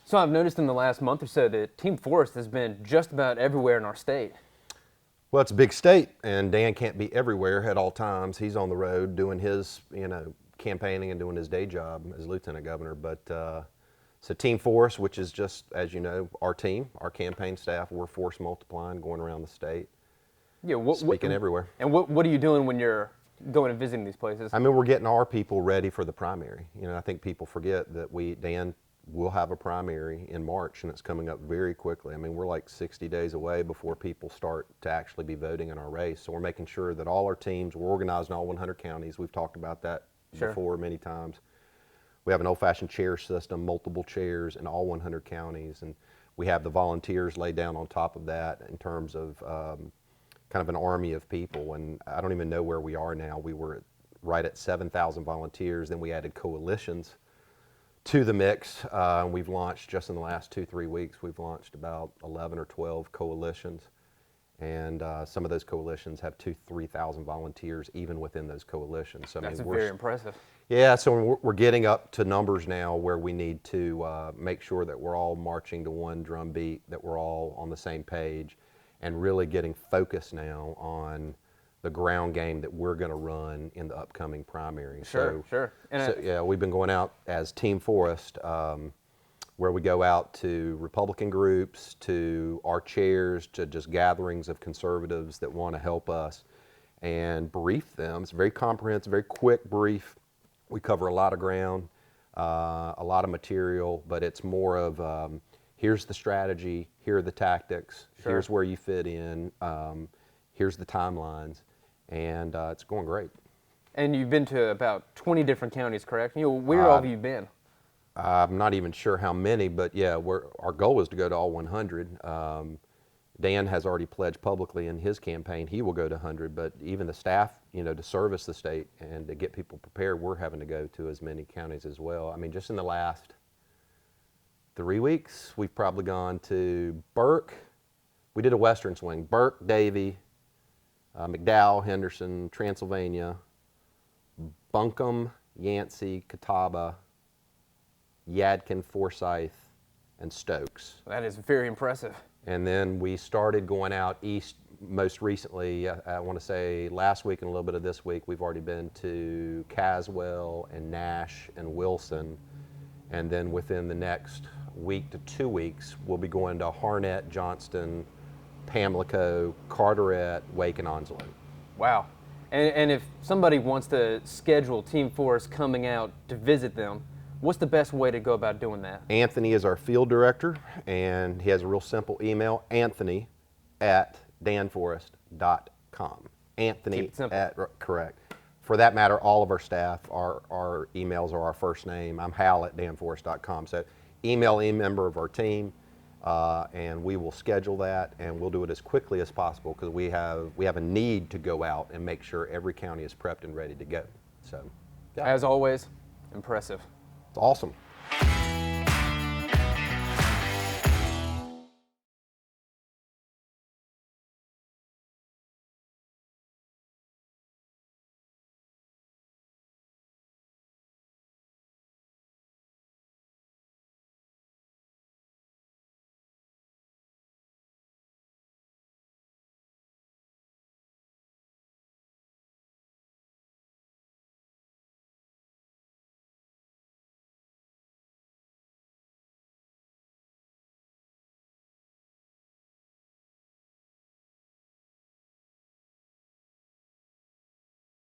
So I've noticed in the last month or so that Team Forest has been just about everywhere in our state. Well, it's a big state, and Dan can't be everywhere at all times. He's on the road doing his, campaigning and doing his day job as lieutenant governor. But so Team Forest, which is just, as you know, our team, our campaign staff, we're force multiplying, going around the state, Yeah, speaking everywhere. And what are you doing when you're going and visiting these places? I mean, we're getting our people ready for the primary. I think people forget that Dan will have a primary in March, and it's coming up very quickly. I mean, we're like 60 days away before people start to actually be voting in our race. So we're making sure that all our teams, we're organized in all 100 counties. We've talked about that before many times. We have an old-fashioned chair system, multiple chairs in all 100 counties, and we have the volunteers laid down on top of that in terms of kind of an army of people. And I don't even know where we are now. We were right at 7,000 volunteers. Then we added coalitions to the mix. We've launched, just in the last 2-3 weeks, we've launched about 11 or 12 coalitions. And some of those coalitions have 2,000-3,000 volunteers even within those coalitions. So, That's very impressive. Yeah, so we're getting up to numbers now where we need to make sure that we're all marching to one drum beat, that we're all on the same page, and really getting focused now on the ground game that we're going to run in the upcoming primary. Sure. Yeah, we've been going out as Team Forest, where we go out to Republican groups, to our chairs, to just gatherings of conservatives that want to help us and brief them. It's a very comprehensive, very quick brief. We cover a lot of ground, a lot of material, but it's more of here's the strategy, here are the tactics, here's where you fit in, here's the timelines, and it's going great. And you've been to about 20 different counties, correct? Where all have you been? I'm not even sure how many, but yeah, our goal is to go to all 100. Dan has already pledged publicly in his campaign he will go to 100, but even the staff, to service the state and to get people prepared, we're having to go to as many counties as well. I mean, just in the last 3 weeks, we've probably gone to Burke. We did a western swing. Burke, Davie, McDowell, Henderson, Transylvania, Buncombe, Yancey, Catawba, Yadkin, Forsyth, and Stokes. That is very impressive. And then we started going out east most recently. I want to say last week and a little bit of this week, we've already been to Caswell and Nash and Wilson. And then within the next week to 2 weeks, we'll be going to Harnett, Johnston, Pamlico, Carteret, Wake, and Onslow. Wow. And if somebody wants to schedule Team Forest coming out to visit them, what's the best way to go about doing that? Anthony is our field director, and he has a real simple email, anthony@danforest.com. Anthony correct. For that matter, all of our staff, our emails are our first name. I'm hal@danforest.com. So email a member of our team, and we will schedule that, and we'll do it as quickly as possible because we have a need to go out and make sure every county is prepped and ready to go. So, yeah. As always, impressive. It's awesome.